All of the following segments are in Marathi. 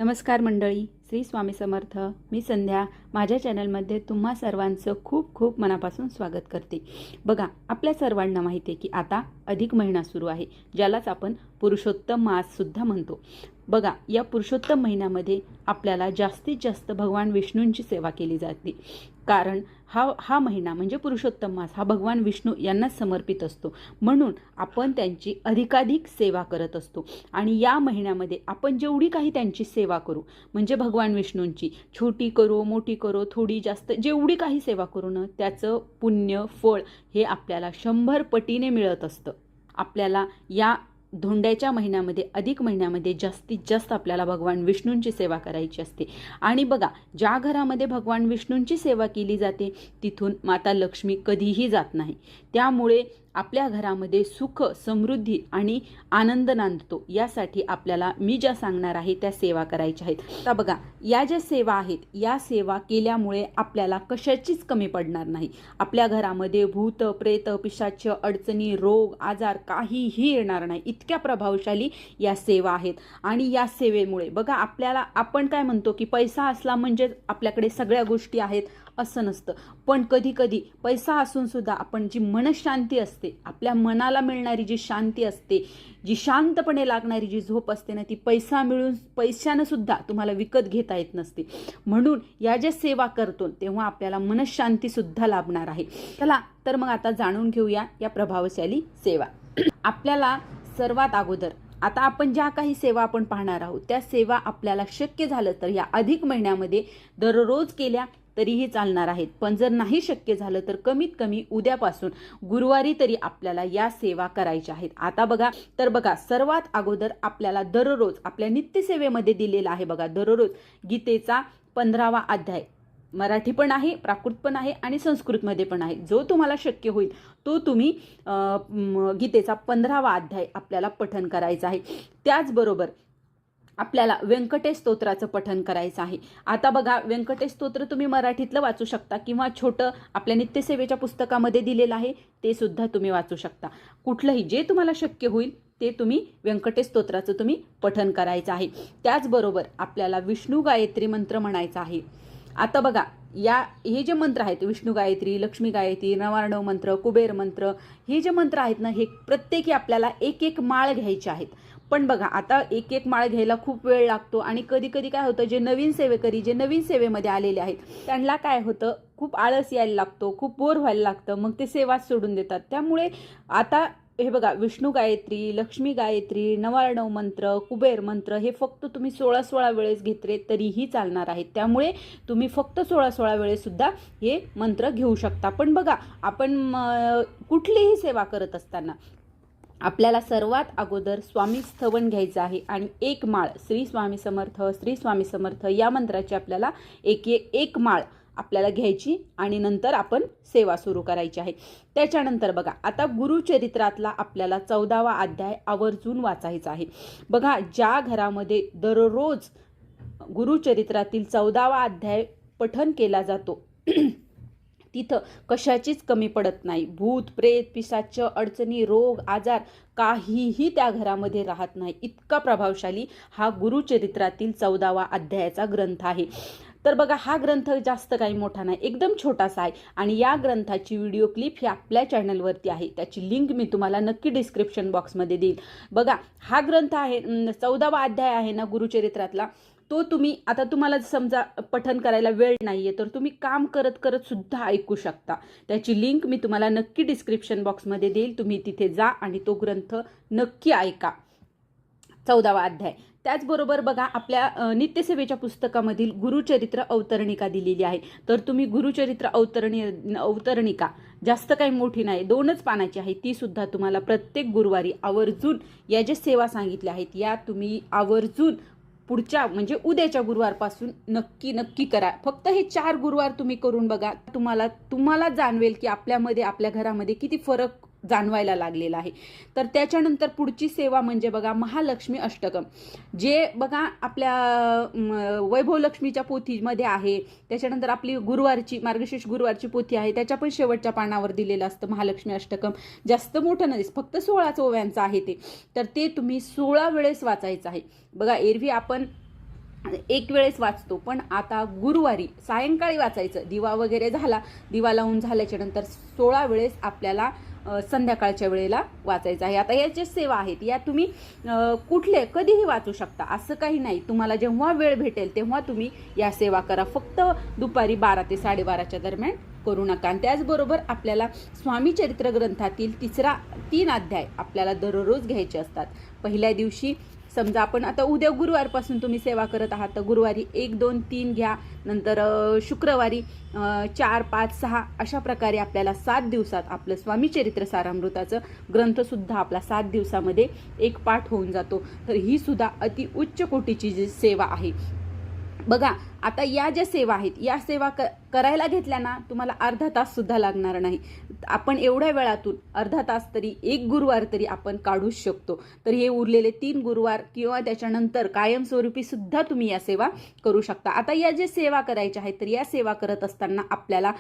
नमस्कार मंडळी, श्री स्वामी समर्थ. मी संध्या. माझ्या चॅनलमध्ये तुम्हा सर्वांचं खूप खूप मनापासून स्वागत करते. बघा, आपल्या सर्वांना माहिती आहे की आता अधिक महिना सुरू आहे, ज्यालाच आपण पुरुषोत्तम माससुद्धा म्हणतो. बघा, या पुरुषोत्तम महिन्यामध्ये आपल्याला जास्तीत जास्त भगवान विष्णूंची सेवा केली जाते. कारण हा महिना म्हणजे पुरुषोत्तम मास हा भगवान विष्णू यांनाच समर्पित असतो. म्हणून आपण त्यांची अधिकाधिक सेवा करत असतो. आणि या महिन्यामध्ये आपण जेवढी काही त्यांची सेवा करू, म्हणजे भगवान विष्णूंची छोटी करो मोठी करो थोडी जास्त जेवढी काही सेवा करू ना, त्याचं पुण्य फळ हे आपल्याला 100 पटीने मिळत असतं. आपल्याला या धोंड्याच्या महिन्यामध्ये अधिक महिन्यामध्ये जास्तीत जास्त आपल्याला भगवान विष्णूंची सेवा करायची असते. आणि बघा, ज्या घरामध्ये भगवान विष्णूंची सेवा केली जाते तिथून माता लक्ष्मी कधीही जात नाही. त्यामुळे आपल्या घरामध्ये सुख समृद्धी आणि आनंद नांदतो. यासाठी आपल्याला मी ज्या सांगणार आहे त्या सेवा करायच्या आहेत. आता बघा, या ज्या सेवा आहेत या सेवा केल्यामुळे आपल्याला कशाचीच कमी पडणार नाही. आपल्या घरामध्ये भूत प्रेत पिशाच अडचणी रोग आजार काहीही येणार नाही. इतक्या प्रभावशाली या सेवा आहेत. आणि या सेवेमुळे बघा, आपण काय म्हणतो की पैसा असला म्हणजे आपल्याकडे सगळ्या गोष्टी आहेत असं नसतं. पण कधी कधी पैसा असून सुद्धा आपण जी मनशांती असते, आपल्या मनाला मिळणारी जी शांती असते, जी शांतपणे लागणारी जी झोप असते ना, ती पैशानं सुद्धा तुम्हाला विकत घेता येत नसते. म्हणून या ज्या सेवा करतो तेव्हा आपल्याला मनशांती सुद्धा लाभणार आहे. चला तर मग आता जाणून घेऊया या प्रभावशाली सेवा. आपल्याला सर्वात अगोदर आता आपण ज्या काही सेवा आपण पाहणार आहोत त्या सेवा आपल्याला शक्य झालं तर या अधिक महिन्यामध्ये दररोज केल्या तरीही चालणार आहेत. पण जर नाही शक्य झालं तर कमीत कमी उद्यापासून गुरुवारी तरी आपल्याला या सेवा करायच्या आहेत. आता बघा, सर्वात अगोदर आपल्याला दररोज आपल्या नित्यसेवेमध्ये दिलेला आहे. बघा, दररोज गीतेचा 15वा अध्याय मराठी पण आहे, प्राकृत पण आहे आणि संस्कृतमध्ये पण आहे. जो तुम्हाला शक्य होईल तो तुम्ही गीतेचा 15वा अध्याय आपल्याला पठण करायचा आहे. त्याचबरोबर आपल्याला व्यंकटेश स्तोत्राचं पठण करायचं आहे. आता बघा, व्यंकटेश स्तोत्र तुम्ही मराठीतलं वाचू शकता किंवा छोटं आपल्या नित्यसेवेच्या पुस्तकामध्ये दिलेलं आहे ते सुद्धा तुम्ही वाचू शकता. कुठलंही जे तुम्हाला शक्य होईल ते तुम्ही व्यंकटेश स्तोत्राचं तुम्ही पठण करायचं आहे. त्याचबरोबर आपल्याला विष्णू गायत्री मंत्र म्हणायचा आहे. आता बघा, हे जे मंत्र आहेत विष्णू गायत्री, लक्ष्मी गायत्री, नवार्णव मंत्र, कुबेर मंत्र, हे जे मंत्र आहेत ना, हे प्रत्येकी आपल्याला एक एक माळ घ्यायचे आहेत. पण बघा, आता एक एक माळ घ्यायला खूप वेळ लागतो आणि कधी कधी काय होतं, जे नवीन सेवेमध्ये आलेले आहेत त्यांना काय होतं, खूप आळस यायला लागतो, खूप बोर व्हायला लागतं, मग ते सेवाच सोडून देतात. त्यामुळे आता हे बघा, विष्णू गायत्री, लक्ष्मी गायत्री, नवार्णव मंत्र, कुबेर मंत्र हे फक्त तुम्ही 16 वेळेस घेतले तरीही चालणार आहेत. त्यामुळे तुम्ही फक्त 16 वेळेस सुद्धा हे मंत्र घेऊ शकता. पण बघा, आपण कुठलीही सेवा करत असताना आपल्याला सर्वात अगोदर स्वामी स्थवन घ्यायचं आहे आणि एक माळ श्री स्वामी समर्थ या मंत्राची आपल्याला एक माळ आपल्याला घ्यायची आणि नंतर आपण सेवा सुरू करायची आहे. त्याच्यानंतर बघा, आता गुरुचरित्रातला आपल्याला 14वा अध्याय आवर्जून वाचायचा आहे. बघा, ज्या घरामध्ये दररोज गुरुचरित्रातील 14वा अध्याय पठण केला जातो तिथं कशाचीच कमी पडत नाही. भूत प्रेत पिशाच अडचणी रोग आजार काहीही त्या घरामध्ये राहत नाही. इतका प्रभावशाली हा गुरुचरित्रातील 14वा अध्यायाचा ग्रंथ आहे. तर बघा, हा ग्रंथ जास्त काही मोठा नाही, एकदम छोटासा आहे. आणि या ग्रंथाची व्हिडिओ क्लिप ही आपल्या चॅनलवरती आहे. त्याची लिंक मी तुम्हाला नक्की डिस्क्रिप्शन बॉक्समध्ये देईल. बघा, हा ग्रंथ आहे 14वा अध्याय आहे ना गुरुचरित्रातला, तो तुम्ही आता तुम्हाला समजा पठण करायला वेळ नाहीये तर तुम्ही काम करत करत सुद्धा ऐकू शकता. त्याची लिंक मी तुम्हाला नक्की डिस्क्रिप्शन बॉक्समध्ये देईल. तुम्ही तिथे जा आणि तो ग्रंथ नक्की ऐका, 14वा अध्याय. त्याचबरोबर बघा, आपल्या नित्यसेवेच्या पुस्तकामधील गुरुचरित्र अवतरणिका दिलेली आहे. तर तुम्ही गुरुचरित्र अवतरणिका जास्त काही मोठी नाही, 2च पानाची आहे, ती सुद्धा तुम्हाला प्रत्येक गुरुवारी आवर्जून या ज्या सेवा सांगितल्या आहेत या तुम्ही आवर्जून पुढच्या म्हणजे उद्याच्या गुरुवारपासून नक्की करा. फक्त हे 4 गुरुवार तुम्ही करून बघा, तुम्हाला जाणवेल की आपल्या घरामध्ये किती फरक जाणवायला लागलेला आहे. तर त्याच्यानंतर पुढची सेवा म्हणजे बघा, महालक्ष्मी अष्टकम, जे बघा आपल्या वैभव लक्ष्मीच्या पोथीमध्ये आहे. त्याच्यानंतर आपली मार्गशीर्ष गुरुवारची पोथी आहे, त्याच्या पण शेवटच्या पानावर दिलेलं असतं महालक्ष्मी अष्टकम. जास्त मोठं नाही, फक्त 16 ओव्यांचं आहे ते. तर ते तुम्ही 16 वेळेस वाचायचं आहे. बघा, एरवी आपण एक वेळेस वाचतो, पण आता गुरुवारी सायंकाळी वाचायचं. दिवा वगैरे झाला, दिवा लावून झाल्याच्या नंतर 16 वेळेस आपल्याला संध्याकाळच्या वेळेला वाचायचं आहे. आता या ज्या सेवा आहेत या तुम्ही कुठले कधीही वाचू शकता, असं काही नाही. तुम्हाला जेव्हा वेळ भेटेल तेव्हा तुम्ही या सेवा करा. फक्त दुपारी 12 ते 12:30च्या दरम्यान करू नका. आणि त्याचबरोबर आपल्याला स्वामी चरित्र ग्रंथातील 3 अध्याय आपल्याला दररोज घ्यायचे असतात. पहिल्या दिवशी समजा आपण आता उद्या गुरुवारपासून तुम्ही सेवा करत आहात, तर गुरुवारी 1, 2, 3 घ्या. नंतर शुक्रवारी 4, 5, 6 अशा प्रकारे आपल्याला 7 दिवसात आपलं स्वामी चरित्र सारामृताचं ग्रंथसुद्धा आपला 7 दिवसामध्ये एक पाठ होऊन जातो. तर ही सुद्धा अति उच्च कोटीची जी सेवा आहे. बघा, आता या ज्या सेवा आहेत या सेवा करायला घेतल्या ना, तुम्हाला अर्धा तास सुद्धा लागणार नाही. आपण एवढ्या वेळातून अर्धा तास तरी एक गुरुवार तरी आपण काढूच शकतो. तर हे उरलेले 3 गुरुवार किंवा त्याच्यानंतर कायमस्वरूपी सुद्धा तुम्ही या सेवा करू शकता. आता या ज्या सेवा करायच्या आहेत तर या सेवा करत असताना आपल्याला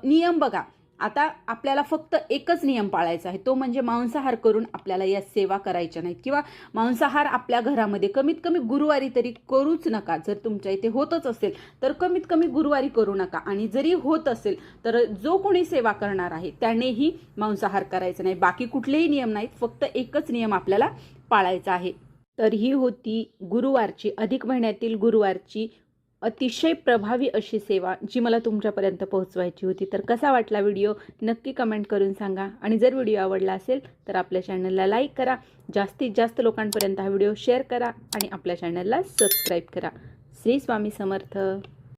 नियम बघा. आता आपल्याला फक्त एकच नियम पाळायचा आहे, तो म्हणजे मांसाहार करून आपल्याला या सेवा करायच्या नाहीत, किंवा मांसाहार आपल्या घरामध्ये कमीत कमी गुरुवारी तरी करूच नका. जर तुमच्या इथे होतच असेल तर कमीत कमी गुरुवारी करू नका. आणि जरी होत असेल तर जो कोणी सेवा करणार आहे त्यानेही मांसाहार करायचा नाही. बाकी कुठलेही नियम नाहीत, फक्त एकच नियम आपल्याला पाळायचा आहे. तर ही होती गुरुवारची, अधिक महिन्यातील गुरुवारची अतिशय प्रभावी अशी सेवा जी मला तुमच्यापर्यंत पोहोचवायची होती. तर कसा वाटला व्हिडिओ नक्की कमेंट करून सांगा. आणि जर व्हिडिओ आवडला असेल तर आपल्या चॅनलला लाईक करा, जास्तीत जास्त लोकांपर्यंत हा व्हिडिओ शेअर करा आणि आपल्या चॅनलला सबस्क्राईब करा. श्री स्वामी समर्थ.